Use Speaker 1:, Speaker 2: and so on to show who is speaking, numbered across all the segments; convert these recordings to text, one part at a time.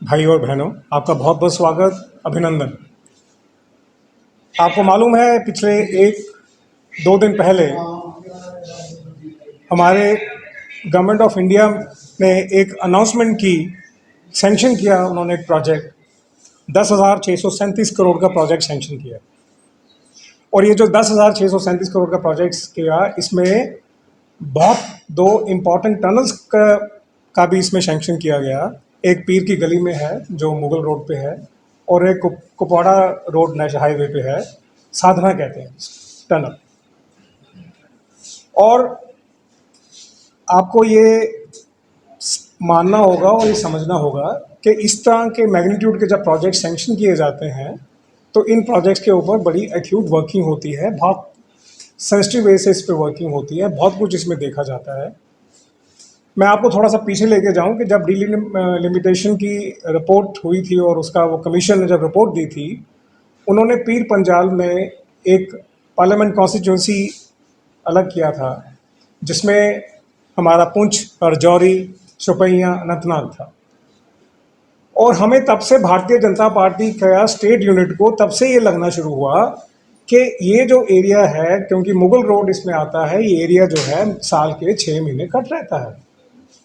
Speaker 1: भाई और बहनों, आपका बहुत बहुत स्वागत, अभिनंदन। आपको मालूम है, पिछले एक दो दिन पहले हमारे गवर्नमेंट ऑफ इंडिया ने एक अनाउंसमेंट की, सैंक्शन किया उन्होंने एक प्रोजेक्ट 10,637 करोड़ का प्रोजेक्ट सैंक्शन किया। और ये जो 10,637 करोड़ का प्रोजेक्ट किया, इसमें बहुत दो इम्पॉर्टेंट टनल्स का भी इसमें सैंक्शन किया गया। एक पीर की गली में है जो मुगल रोड पे है, और एक कुपवाड़ा रोड नेशनल हाईवे पे है, साधना कहते हैं टनल। और आपको ये मानना होगा और ये समझना होगा कि इस तरह के मैग्नीट्यूड के जब प्रोजेक्ट सैंक्शन किए जाते हैं तो इन प्रोजेक्ट्स के ऊपर बड़ी एक्यूट वर्किंग होती है, बहुत सेंसिटिव बेसिस पे वर्किंग होती है, बहुत कुछ इसमें देखा जाता है। मैं आपको थोड़ा सा पीछे लेके जाऊं कि जब डिलिमिटेशन की रिपोर्ट हुई थी और उसका वो कमीशन ने जब रिपोर्ट दी थी, उन्होंने पीर पंजाल में एक पार्लियामेंट कॉन्स्टिट्यूंसी अलग किया था, जिसमें हमारा पुंछ, राजौरी, शोपियां, अनंतनाग था। और हमें तब से भारतीय जनता पार्टी का स्टेट यूनिट को तब से ये लगना शुरू हुआ कि ये जो एरिया है, क्योंकि मुगल रोड इसमें आता है, ये एरिया जो है साल के 6 महीने कट रहता है।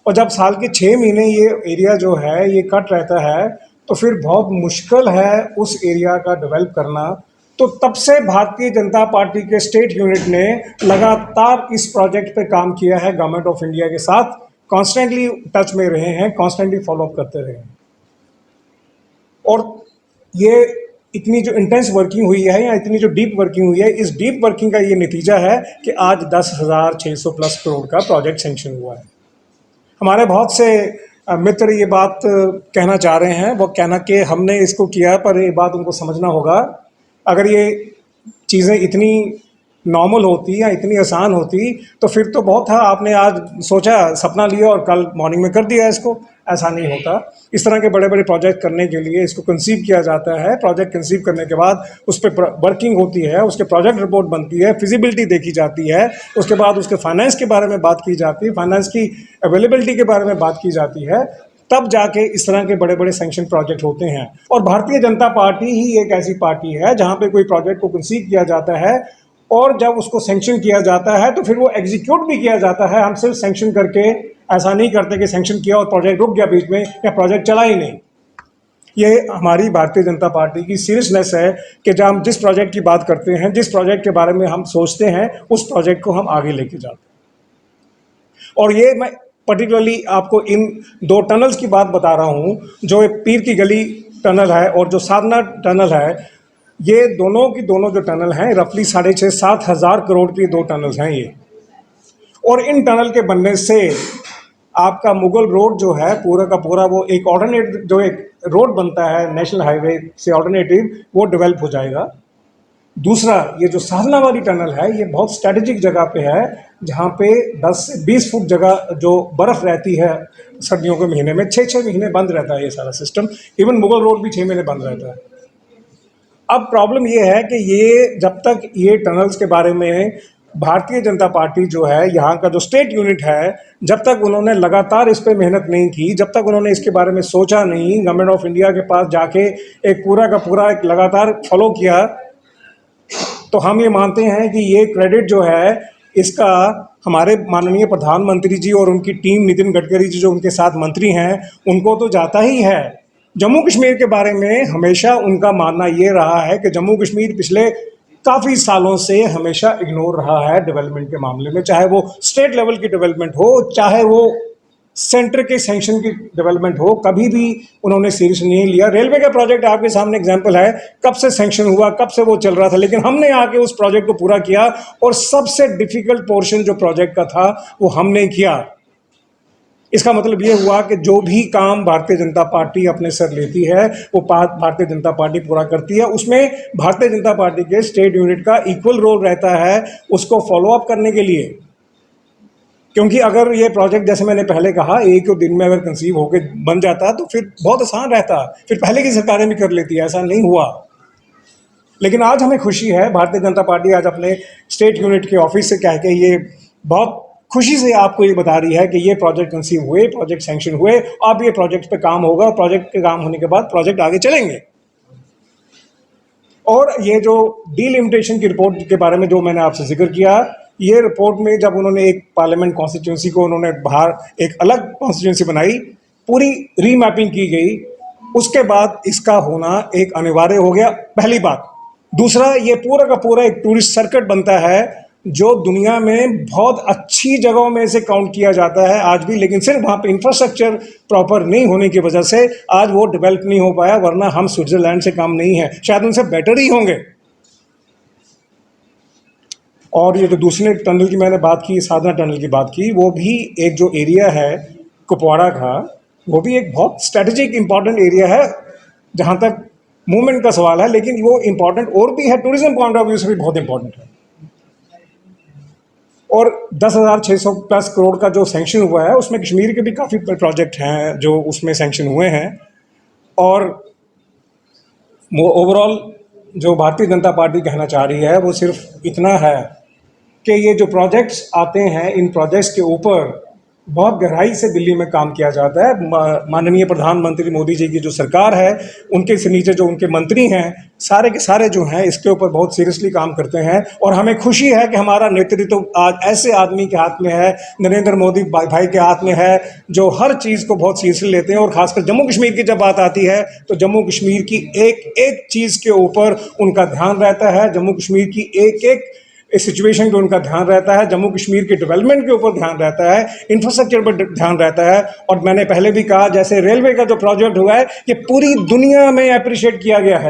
Speaker 1: और जब साल के 6 महीने ये एरिया जो है ये कट रहता है तो फिर बहुत मुश्किल है उस एरिया का डेवलप करना। तो तब से भारतीय जनता पार्टी के स्टेट यूनिट ने लगातार इस प्रोजेक्ट पे काम किया है, गवर्नमेंट ऑफ इंडिया के साथ कॉन्स्टेंटली टच में रहे हैं, कॉन्स्टेंटली फॉलो अप करते रहे हैं। और ये इतनी जो इंटेंस वर्किंग हुई है या इतनी जो डीप वर्किंग हुई है, इस डीप वर्किंग का ये नतीजा है कि आज 10,600 प्लस करोड़ का प्रोजेक्ट सेंक्शन हुआ है। हमारे बहुत से मित्र ये बात कहना चाह रहे हैं, वो कहना कि हमने इसको किया, पर ये बात उनको समझना होगा, अगर ये चीज़ें इतनी नॉर्मल होती या इतनी आसान होती तो फिर तो बहुत था, आपने आज सोचा, सपना लिया और कल मॉर्निंग में कर दिया इसको। ऐसा नहीं होता। इस तरह के बड़े बड़े प्रोजेक्ट करने के लिए इसको कंसीव किया जाता है। प्रोजेक्ट कंसीव करने के बाद उस पर वर्किंग होती है, उसके प्रोजेक्ट रिपोर्ट बनती है, फिजिबिलिटी देखी जाती है, उसके बाद उसके फाइनेंस के बारे में बात की जाती है, फाइनेंस की अवेलेबिलिटी के बारे में बात की जाती है, तब जाके इस तरह के बड़े बड़े सैंक्शन प्रोजेक्ट होते हैं। और भारतीय जनता पार्टी ही एक ऐसी पार्टी है जहाँ पे कोई प्रोजेक्ट को कंसीव किया जाता है और जब उसको सैंक्शन किया जाता है तो फिर वो एग्जीक्यूट भी किया जाता है। हम सिर्फ सैंक्शन करके ऐसा नहीं करते कि सैंक्शन किया और प्रोजेक्ट रुक गया बीच में या प्रोजेक्ट चला ही नहीं। ये हमारी भारतीय जनता पार्टी की सीरियसनेस है कि जब हम जिस प्रोजेक्ट की बात करते हैं, जिस प्रोजेक्ट के बारे में हम सोचते हैं, उस प्रोजेक्ट को हम आगे लेके जाते हैं। और ये मैं पर्टिकुलरली आपको इन दो टनल्स की बात बता रहा हूँ, जो एक पीर की गली टनल है और जो साधना टनल है। ये दोनों की दोनों जो टनल हैं, रफली 6,500-7 हज़ार करोड़ की दो टनल्स हैं ये। और इन टनल के बनने से आपका मुगल रोड जो है पूरा का पूरा, वो एक ऑल्टरनेट जो एक रोड बनता है नेशनल हाईवे से ऑल्टरनेटिव, वो डेवलप हो जाएगा। दूसरा, ये जो साधना वाली टनल है, ये बहुत स्ट्रेटेजिक जगह पे है, जहाँ पे 10 से 20 फुट जगह जो बर्फ़ रहती है सर्दियों के महीने में, 6-6 महीने बंद रहता है ये सारा सिस्टम। इवन मुगल रोड भी 6 महीने बंद रहता है। अब प्रॉब्लम ये है कि ये जब तक ये टनल्स के बारे में भारतीय जनता पार्टी जो है, यहाँ का जो स्टेट यूनिट है, जब तक उन्होंने लगातार इस पर मेहनत नहीं की, जब तक उन्होंने इसके बारे में सोचा नहीं, गवर्नमेंट ऑफ इंडिया के पास जाके एक पूरा का पूरा एक लगातार फॉलो किया, तो हम ये मानते हैं कि ये क्रेडिट जो है इसका हमारे माननीय प्रधानमंत्री जी और उनकी टीम, नितिन गडकरी जी जो उनके साथ मंत्री हैं, उनको तो जाता ही है। जम्मू कश्मीर के बारे में हमेशा उनका मानना ये रहा है कि जम्मू कश्मीर पिछले काफ़ी सालों से हमेशा इग्नोर रहा है डेवलपमेंट के मामले में, चाहे वो स्टेट लेवल की डेवलपमेंट हो, चाहे वो सेंटर के सैंक्शन की डेवलपमेंट हो, कभी भी उन्होंने सीरियस नहीं लिया। रेलवे का प्रोजेक्ट आपके सामने एग्जांपल है, कब से सैंक्शन हुआ, कब से वो चल रहा था, लेकिन हमने आके उस प्रोजेक्ट को पूरा किया और सबसे डिफिकल्ट पोर्शन जो प्रोजेक्ट का था वो हमने किया। इसका मतलब ये हुआ कि जो भी काम भारतीय जनता पार्टी अपने सर लेती है वो भारतीय जनता पार्टी पूरा करती है। उसमें भारतीय जनता पार्टी के स्टेट यूनिट का इक्वल रोल रहता है उसको फॉलो अप करने के लिए। क्योंकि अगर ये प्रोजेक्ट, जैसे मैंने पहले कहा, एक दो दिन में अगर कंसीव होकर बन जाता तो फिर बहुत आसान रहता, फिर पहले की सरकारें भी कर लेती, ऐसा नहीं हुआ। लेकिन आज हमें खुशी है, भारतीय जनता पार्टी आज अपने स्टेट यूनिट के ऑफिस से कह के ये बहुत खुशी से आपको ये बता रही है कि ये प्रोजेक्ट कंसीव हुए, प्रोजेक्ट सैंक्शन हुए, अब ये प्रोजेक्ट पे काम होगा और प्रोजेक्ट के काम होने के बाद प्रोजेक्ट आगे चलेंगे। और ये जो डीलिमिटेशन की रिपोर्ट के बारे में जो मैंने आपसे जिक्र किया, ये रिपोर्ट में जब उन्होंने एक पार्लियामेंट कॉन्स्टिट्यूंसी को उन्होंने बाहर एक अलग कॉन्स्टिट्यूंसी बनाई, पूरी रीमैपिंग की गई, उसके बाद इसका होना एक अनिवार्य हो गया, पहली बात। दूसरा, ये पूरा का पूरा एक टूरिस्ट सर्किट बनता है जो दुनिया में बहुत अच्छी जगहों में से काउंट किया जाता है आज भी, लेकिन सिर्फ वहाँ पे इंफ्रास्ट्रक्चर प्रॉपर नहीं होने की वजह से आज वो डेवलप नहीं हो पाया, वरना हम स्विट्जरलैंड से कम नहीं है, शायद उनसे बेटर ही होंगे। और ये जो दूसरे टनल की मैंने बात की, साधना टनल की बात की, वो भी एक जो एरिया है कुपवाड़ा का, वो भी एक बहुत स्ट्रेटेजिक इंपॉर्टेंट एरिया है जहाँ तक मूवमेंट का सवाल है, लेकिन वो इंपॉर्टेंट और भी है, टूरिज्म पॉइंट ऑफ व्यू से भी बहुत इंपॉर्टेंट है। और 10,600 प्लस करोड़ का जो सैंक्शन हुआ है, उसमें कश्मीर के भी काफ़ी प्रोजेक्ट हैं जो उसमें सैंक्शन हुए हैं। और ओवरऑल जो भारतीय जनता पार्टी कहना चाह रही है वो सिर्फ इतना है कि ये जो प्रोजेक्ट्स आते हैं, इन प्रोजेक्ट्स के ऊपर बहुत गहराई से दिल्ली में काम किया जाता है। माननीय प्रधानमंत्री मोदी जी की जो सरकार है, उनके से नीचे जो उनके मंत्री हैं, सारे के सारे जो हैं इसके ऊपर बहुत सीरियसली काम करते हैं। और हमें खुशी है कि हमारा नेतृत्व आज ऐसे आदमी के हाथ में है, नरेंद्र मोदी भाई के हाथ में है, जो हर चीज़ को बहुत सीरियसली लेते हैं। और खासकर जम्मू कश्मीर की जब बात आती है तो जम्मू कश्मीर की एक एक चीज़ के ऊपर उनका ध्यान रहता है, जम्मू कश्मीर की एक एक इस सिचुएशन पे उनका ध्यान रहता है, जम्मू कश्मीर के डेवलपमेंट के ऊपर ध्यान रहता है, इंफ्रास्ट्रक्चर पर ध्यान रहता है। और मैंने पहले भी कहा, जैसे रेलवे का जो प्रोजेक्ट हुआ है, ये पूरी दुनिया में अप्रिशिएट किया गया है।